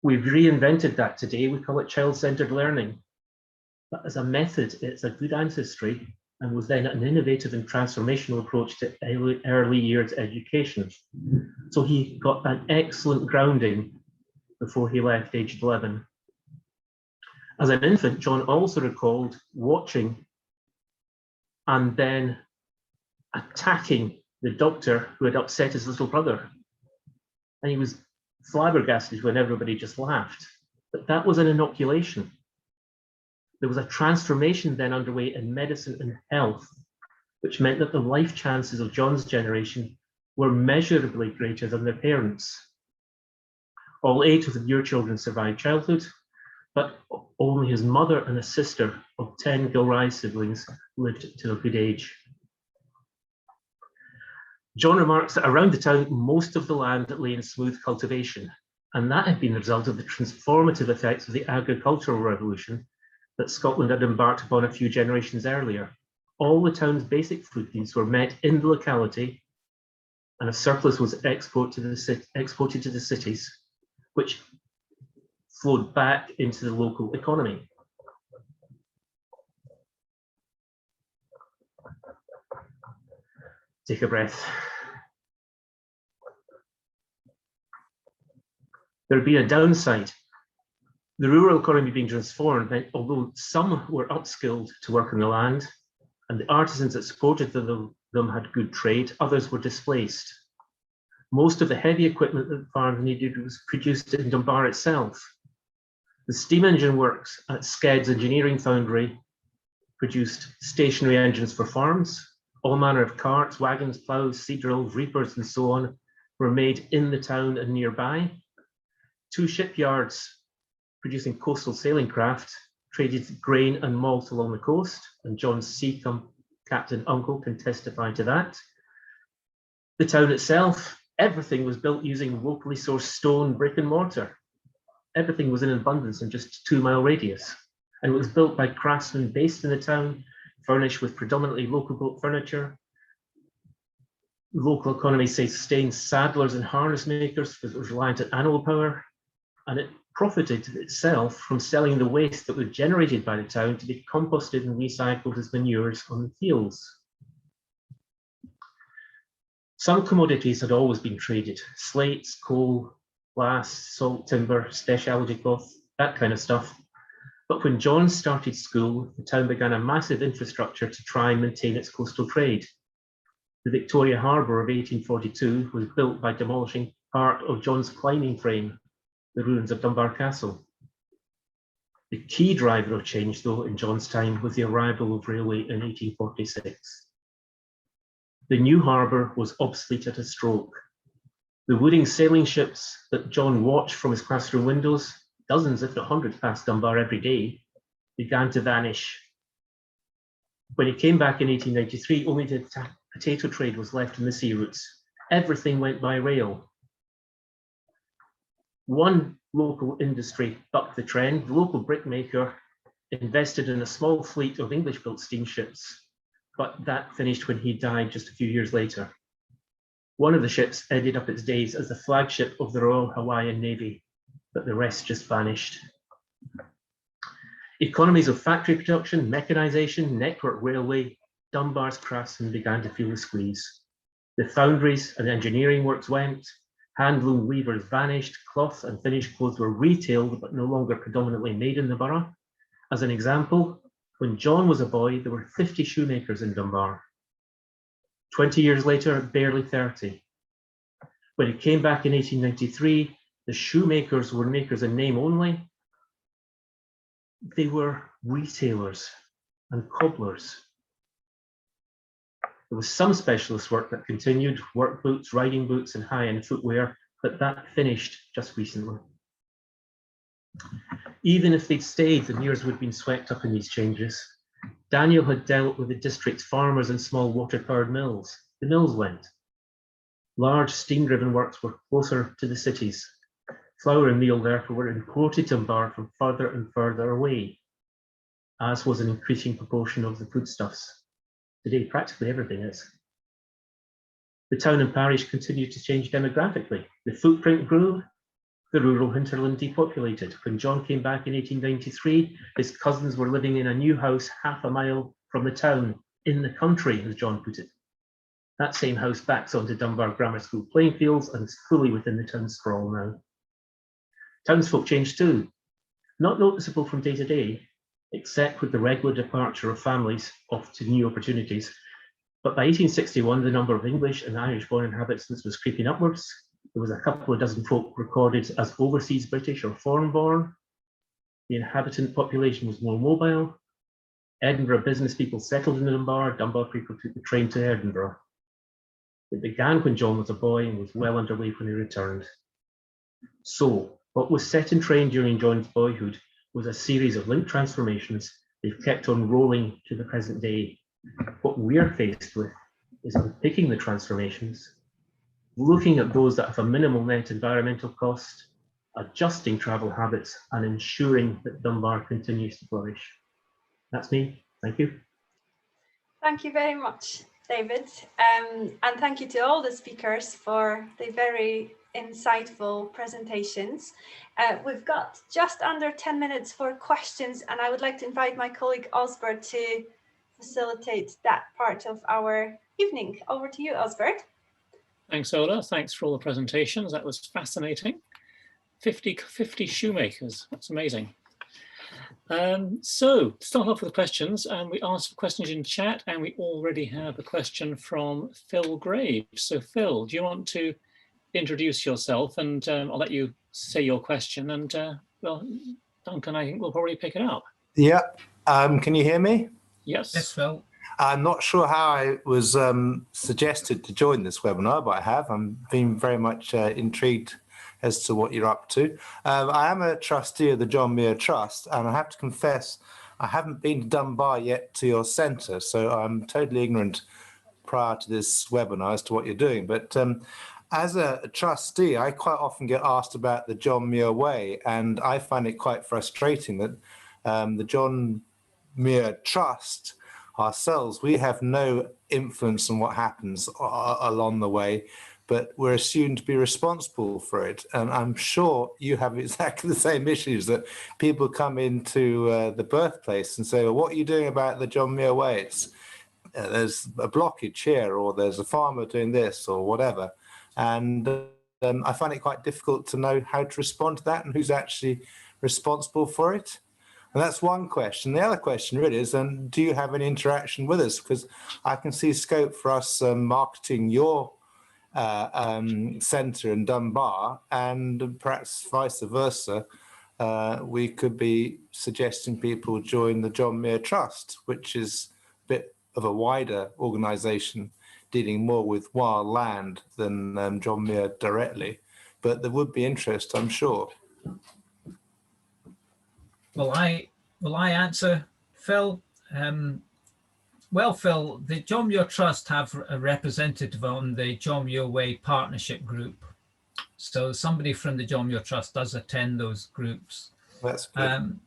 We've reinvented that today. We call it child-centered learning. But as a method, it's a good ancestry and was then an innovative and transformational approach to early years education. So he got an excellent grounding before he left aged 11. As an infant, John also recalled watching and then attacking the doctor who had upset his little brother. And he was flabbergasted when everybody just laughed. But that was an inoculation. There was a transformation then underway in medicine and health, which meant that the life chances of John's generation were measurably greater than their parents. All 8 of the Muir children survived childhood, but only his mother and a sister of 10 Gilroy siblings lived to a good age. John remarks that around the town, most of the land lay in smooth cultivation, and that had been the result of the transformative effects of the agricultural revolution that Scotland had embarked upon a few generations earlier. All the town's basic food needs were met in the locality, and a surplus was exported to the cities, which flowed back into the local economy. Take a breath. There'd be a downside. The rural economy being transformed meant although some were upskilled to work on the land and the artisans that supported them had good trade, others were displaced. Most of the heavy equipment that the farm needed was produced in Dunbar itself. The steam engine works at Sked's Engineering Foundry produced stationary engines for farms. All manner of carts, wagons, ploughs, seed drills, reapers, and so on were made in the town and nearby. 2 shipyards producing coastal sailing craft traded grain and malt along the coast, and John's sea captain uncle can testify to that. The town itself, everything was built using locally sourced stone, brick and mortar. Everything was in abundance in just a 2-mile radius, and it was built by craftsmen based in the town, furnished with predominantly local built furniture. Local economy sustained saddlers and harness makers because it was reliant on animal power, and it profited itself from selling the waste that was generated by the town to be composted and recycled as manures on the fields. Some commodities had always been traded: slates, coal, glass, salt, timber, specialty cloth, that kind of stuff. But when John started school, the town began a massive infrastructure to try and maintain its coastal trade. The Victoria Harbour of 1842 was built by demolishing part of John's climbing frame, the ruins of Dunbar Castle. The key driver of change, though, in John's time was the arrival of railway in 1846. The new harbour was obsolete at a stroke. The wooden sailing ships that John watched from his classroom windows, dozens if not hundreds passed Dunbar every day, began to vanish. When he came back in 1893, only the potato trade was left in the sea routes. Everything went by rail. One local industry bucked the trend. The local brickmaker invested in a small fleet of English-built steamships, but that finished when he died just a few years later. One of the ships ended up its days as the flagship of the Royal Hawaiian Navy, but the rest just vanished. Economies of factory production, mechanization, network railway, Dunbar's craftsmen began to feel the squeeze. The foundries and engineering works went, handloom weavers vanished, cloth and finished clothes were retailed but no longer predominantly made in the borough. As an example, when John was a boy, there were 50 shoemakers in Dunbar. 20 years later, barely 30. When he came back in 1893, the shoemakers were makers in name only. They were retailers and cobblers. There was some specialist work that continued, work boots, riding boots, and high-end footwear, but that finished just recently. Even if they'd stayed, the Muirs would have been swept up in these changes. Daniel had dealt with the district's farmers and small water-powered mills. The mills went. Large steam-driven works were closer to the cities. Flour and meal, therefore, were imported to Dunbar from further and further away, as was an increasing proportion of the foodstuffs. Today, practically everything is. The town and parish continued to change demographically. The footprint grew, the rural hinterland depopulated. When John came back in 1893, his cousins were living in a new house half a mile from the town, in the country, as John put it. That same house backs onto Dunbar Grammar School playing fields and is fully within the town sprawl now. Townsfolk changed too, not noticeable from day to day, except with the regular departure of families off to new opportunities. But by 1861, the number of English and Irish-born inhabitants was creeping upwards. There was a couple of dozen folk recorded as overseas British or foreign-born. The inhabitant population was more mobile. Edinburgh business people settled in Dunbar. Dunbar people took the train to Edinburgh. It began when John was a boy and was well underway when he returned. So, what was set in train during John's boyhood was a series of linked transformations. They've kept on rolling to the present day. What we're faced with is unpicking the transformations, looking at those that have a minimal net environmental cost, adjusting travel habits, and ensuring that Dunbar continues to flourish. That's me. Thank you. Thank you very much, David. And thank you to all the speakers for the very insightful presentations. We've got just under 10 minutes for questions, and I would like to invite my colleague Osbert to facilitate that part of our evening. Over to you, Osbert. Thanks, Ola. Thanks for all the presentations. That was fascinating. 50 shoemakers. That's amazing. So to start off with the questions, we asked for questions in chat, and we already have a question from Phil Graves. So Phil, do you want to introduce yourself, and I'll let you say your question, and well, Duncan, I think we'll probably pick it up. Yeah. Can you hear me? Yes. Yes, Phil. I'm not sure how I was suggested to join this webinar, but I have. I'm being very much intrigued as to what you're up to. I am a trustee of the John Muir Trust, and I have to confess I haven't been to Dunbar yet to your centre, so I'm totally ignorant prior to this webinar as to what you're doing, but as a trustee, I quite often get asked about the John Muir Way, and I find it quite frustrating that the John Muir Trust ourselves, we have no influence on what happens along the way, but we're assumed to be responsible for it. And I'm sure you have exactly the same issues, that people come into the birthplace and say, well, what are you doing about the John Muir Way? It's, there's a blockage here, or there's a farmer doing this, or whatever. And I find it quite difficult to know how to respond to that and who's actually responsible for it. And that's one question. The other question really is, do you have any interaction with us? Because I can see scope for us marketing your centre in Dunbar, and perhaps vice versa. We could be suggesting people join the John Muir Trust, which is a bit of a wider organisation dealing more with wild land than John Muir directly. But there would be interest, I'm sure. Will I answer, Phil? Well, Phil, the John Muir Trust have a representative on the John Muir Way Partnership Group. So somebody from the John Muir Trust does attend those groups. That's good.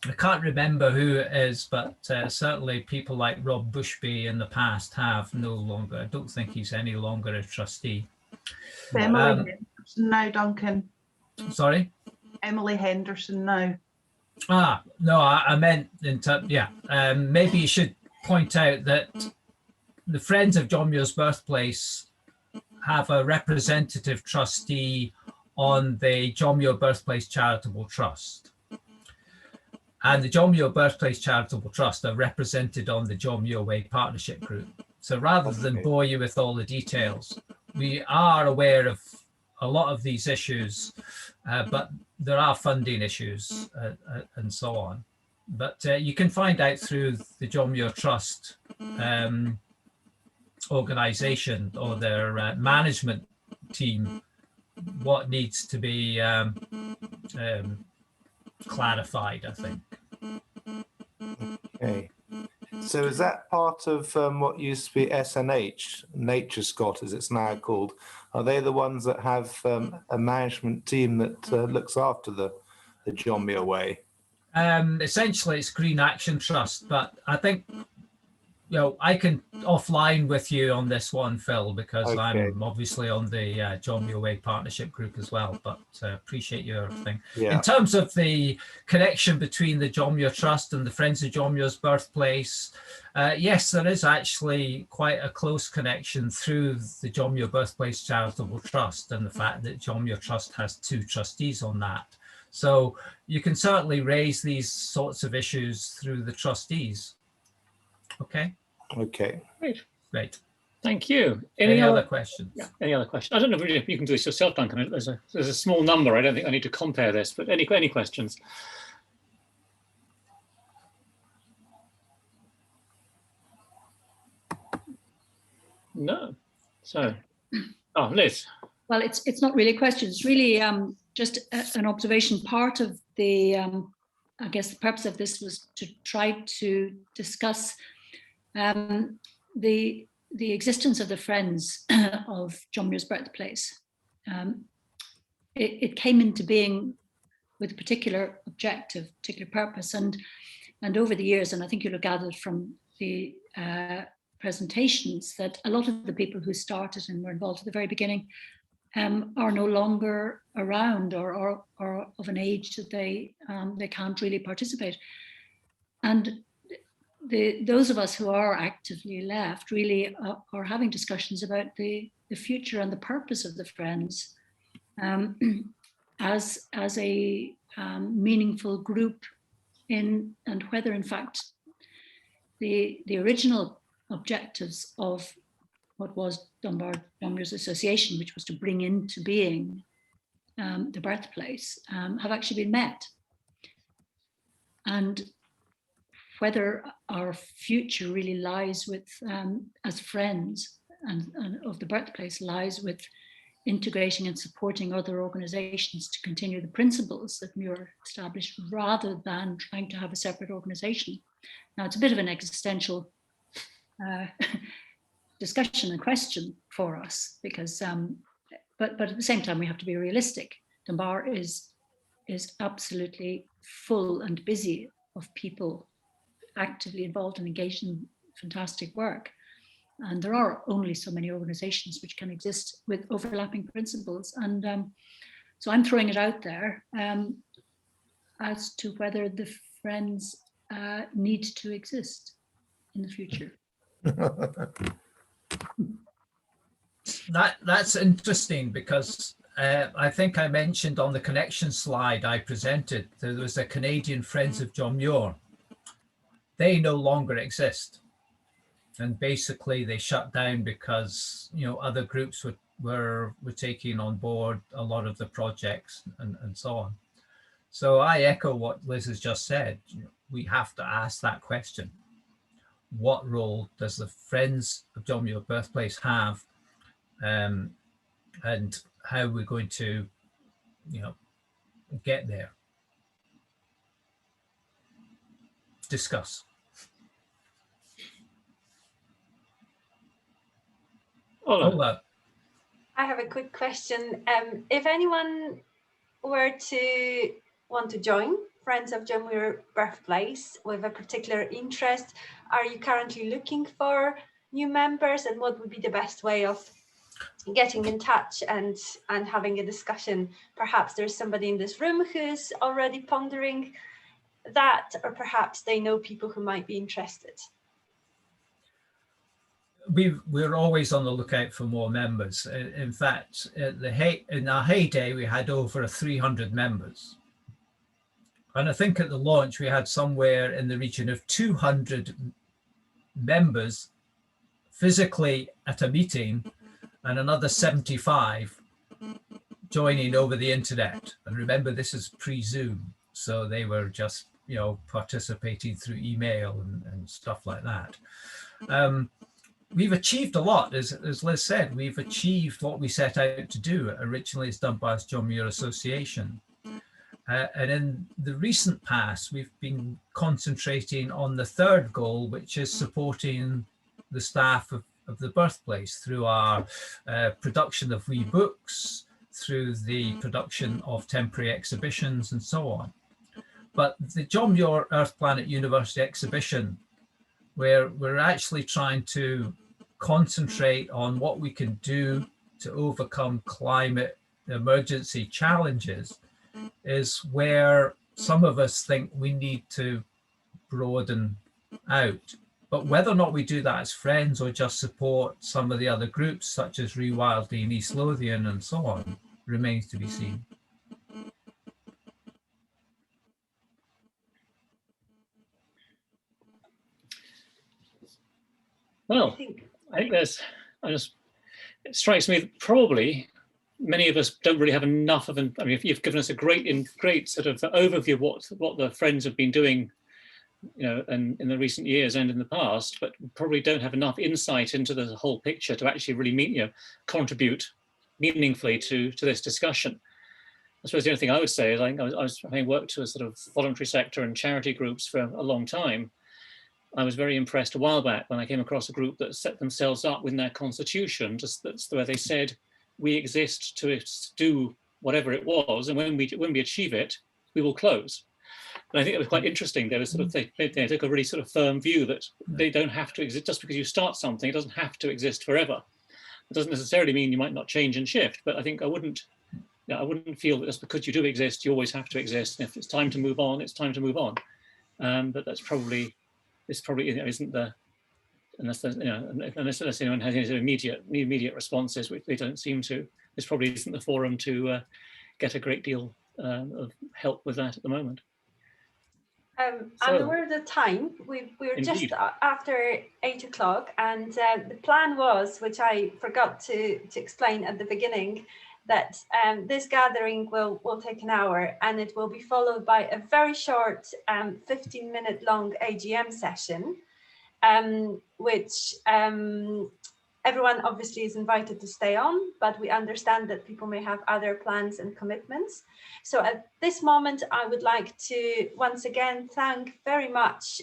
I can't remember who it is, but certainly people like Rob Bushby in the past have no longer. I don't think he's any longer a trustee. Emily Henderson now, Duncan. Sorry? Emily Henderson now. Ah, no, I meant in terms, yeah. Maybe you should point out that the Friends of John Muir's Birthplace have a representative trustee on the John Muir Birthplace Charitable Trust. And the John Muir Birthplace Charitable Trust are represented on the John Muir Way Partnership Group. So rather than bore you with all the details, we are aware of a lot of these issues, but there are funding issues and so on. But you can find out through the John Muir Trust organisation or their management team what needs to be clarified, I think. Okay. So is that part of what used to be SNH, Nature Scott as it's now called? Are they the ones that have a management team that looks after the John Muir Way? Essentially it's Green Action Trust, but I think, you know, I can offline with you on this one, Phil, because Okay. I'm obviously on the John Muir Way Partnership Group as well, but appreciate your thing. Yeah. In terms of the connection between the John Muir Trust and the Friends of John Muir's Birthplace, yes, there is actually quite a close connection through the John Muir Birthplace Charitable Trust and the fact that John Muir Trust has 2 trustees on that. So you can certainly raise these sorts of issues through the trustees. Okay. Okay. Great. Thank you. Any other questions? Yeah, any other questions? I don't know if you can do this yourself, Duncan. There's a small number. I don't think I need to compare this, but any questions? No. So, oh, Liz. Well, it's not really a question. It's really just an observation. Part of the, I guess the purpose of this was to try to discuss the existence of the Friends of John Muir's Birthplace. It came into being with a particular objective, particular purpose, and over the years, and I think you'll have gathered from the presentations that a lot of the people who started and were involved at the very beginning are no longer around or of an age that they can't really participate. And those of us who are actively left really are having discussions about the future and the purpose of the Friends as a meaningful group and whether in fact the original objectives of what was John Muir's Association, which was to bring into being the birthplace, have actually been met. And whether our future really lies with, as friends and of the birthplace, lies with integrating and supporting other organizations to continue the principles that Muir established rather than trying to have a separate organization. Now, it's a bit of an existential discussion and question for us, because but at the same time we have to be realistic. Dunbar is absolutely full and busy of people actively involved and engaged in fantastic work, and there are only so many organizations which can exist with overlapping principles, and so I'm throwing it out there as to whether the Friends need to exist in the future. That's interesting, because I think I mentioned on the connection slide I presented, there was a Canadian Friends of John Muir. They no longer exist. And basically they shut down because, you know, other groups were taking on board a lot of the projects and so on. So I echo what Liz has just said. We have to ask that question. What role does the Friends of John Muir Birthplace have, and how we're going to, you know, get there? Discuss. Ola. I have a quick question. If anyone were to want to join Friends of John Muir Birthplace with a particular interest, are you currently looking for new members, and what would be the best way of getting in touch and having a discussion? Perhaps there's somebody in this room who's already pondering that, or perhaps they know people who might be interested. We're always on the lookout for more members. In fact, in our heyday, we had over 300 members. And I think at the launch, we had somewhere in the region of 200 members physically at a meeting, and another 75 joining over the internet. And remember, this is pre-Zoom, so they were just, you know, participating through email and stuff like that. We've achieved a lot, as Liz said. We've achieved what we set out to do. Originally, it's done by the John Muir Association. And in the recent past, we've been concentrating on the third goal, which is supporting the staff of the birthplace through our production of wee books, through the production of temporary exhibitions and so on. But the John Muir Earth Planet University exhibition, where we're actually trying to concentrate on what we can do to overcome climate emergency challenges, is where some of us think we need to broaden out. But whether or not we do that as Friends or just support some of the other groups such as Rewilding, East Lothian and so on, remains to be seen. Well, I think it strikes me that probably many of us don't really have enough of an, I mean, you've given us a great sort of overview of what the Friends have been doing, you know, in the recent years and in the past, but probably don't have enough insight into the whole picture to actually really contribute meaningfully to this discussion. I suppose the only thing I would say is I was having worked to a sort of voluntary sector and charity groups for a long time. I was very impressed a while back when I came across a group that set themselves up within their constitution, just that's the way they said, we exist to do whatever it was, and when we achieve it, we will close. And I think it was quite interesting. They were sort of they took a really sort of firm view that they don't have to exist just because you start something. It doesn't have to exist forever. It doesn't necessarily mean you might not change and shift. But I think I wouldn't feel that just because you do exist, you always have to exist. And if it's time to move on, it's time to move on. But this probably isn't the, unless anyone has any immediate responses, which they don't seem to. This probably isn't the forum to get a great deal of help with that at the moment. I'm aware of the time. We're just after 8 o'clock, and the plan was, which I forgot to explain at the beginning, that this gathering will take an hour, and it will be followed by a very short 15-minute long AGM session, which everyone obviously is invited to stay on, but we understand that people may have other plans and commitments. So at this moment, I would like to once again thank very much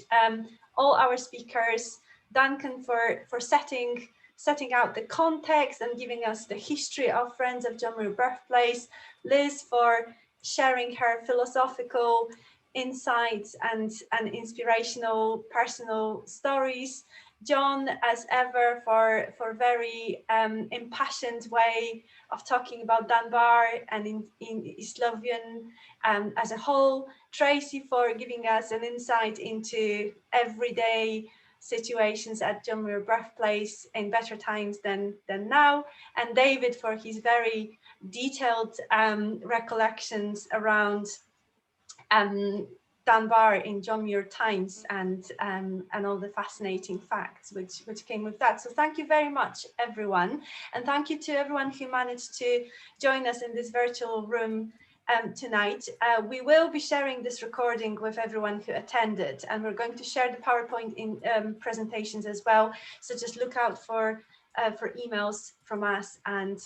all our speakers, Duncan for setting out the context and giving us the history of Friends of John Muir Birthplace, Liz for sharing her philosophical insights and inspirational personal stories, John, as ever, for very impassioned way of talking about Dunbar and in East Lothian as a whole, Tracy for giving us an insight into everyday situations at John Muir Birthplace in better times than now, and David for his very detailed recollections around Dunbar in John Muir times and all the fascinating facts which came with that. So thank you very much, everyone, and thank you to everyone who managed to join us in this virtual room tonight. We will be sharing this recording with everyone who attended, and we're going to share the PowerPoint in presentations as well. So just look out for emails from us and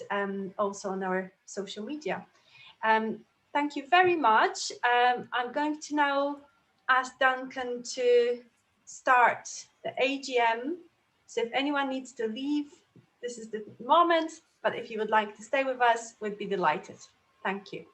also on our social media. Thank you very much. I'm going to now ask Duncan to start the AGM. So if anyone needs to leave, this is the moment, but if you would like to stay with us, we'd be delighted. Thank you.